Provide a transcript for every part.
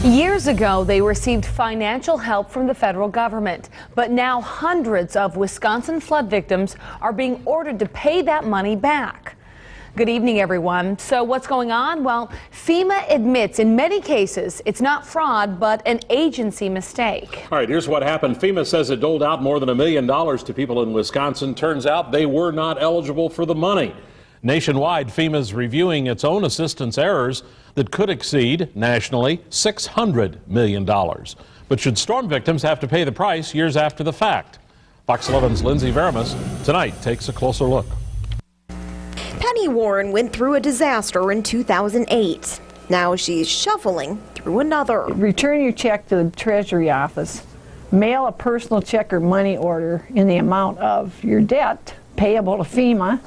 Years ago, they received financial help from the federal government, but now hundreds of Wisconsin flood victims are being ordered to pay that money back. Good evening, everyone. So what's going on? Well, FEMA admits in many cases it's not fraud, but an agency mistake. All right, here's what happened. FEMA says it doled out more than $1 million to people in Wisconsin. Turns out they were not eligible for the money. Nationwide, FEMA's reviewing its own assistance errors that could exceed, nationally, $600 million. But should storm victims have to pay the price years after the fact? Fox 11's Lindsay Veramis tonight takes a closer look. Penny Warren went through a disaster in 2008. Now she's shuffling through another. Return your check to the Treasury office. Mail a personal check or money order in the amount of your debt payable to FEMA.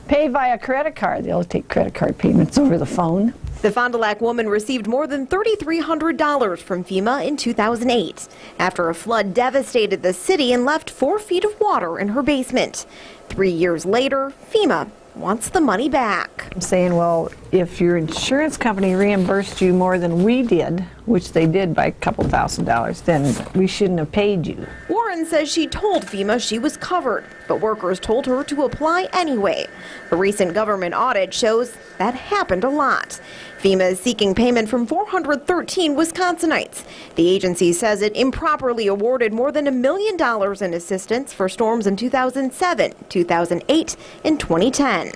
Pay via credit card. They'll take credit card payments over the phone. The Fond du Lac woman received more than $3,300 from FEMA in 2008 after a flood devastated the city and left 4 feet of water in her basement. 3 years later, FEMA wants the money back. I'm saying, well, if your insurance company reimbursed you more than we did, which they did by a couple $1,000s, then we shouldn't have paid you. Warren says she told FEMA she was covered, but workers told her to apply anyway. A recent government audit shows that happened a lot. FEMA is seeking payment from 413 Wisconsinites. The agency says it improperly awarded more than $1 million in assistance for storms in 2007, 2008, and 2010.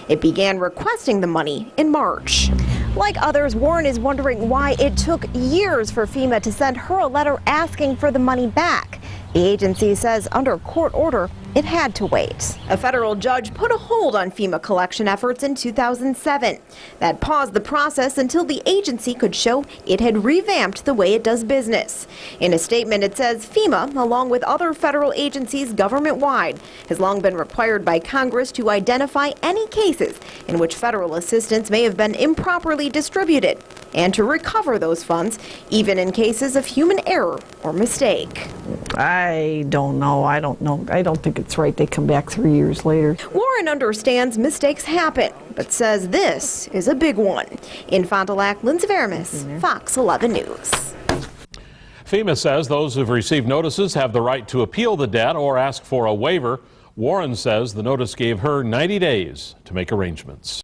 It began requesting the money in March. Like others, Warren is wondering why it took years for FEMA to send her a letter asking for the money back. The agency says under court order, it had to wait. A federal judge put a hold on FEMA collection efforts in 2007. That paused the process until the agency could show it had revamped the way it does business. In a statement, it says FEMA, along with other federal agencies government-wide, has long been required by Congress to identify any cases in which federal assistance may have been improperly distributed and to recover those funds, even in cases of human error or mistake. I don't know. I don't think it's right they come back 3 years later. Warren understands mistakes happen, but says this is a big one. In Fond du Lac, Lindsay Veramis, Fox 11 News. FEMA says those who've received notices have the right to appeal the debt or ask for a waiver. Warren says the notice gave her 90 days to make arrangements.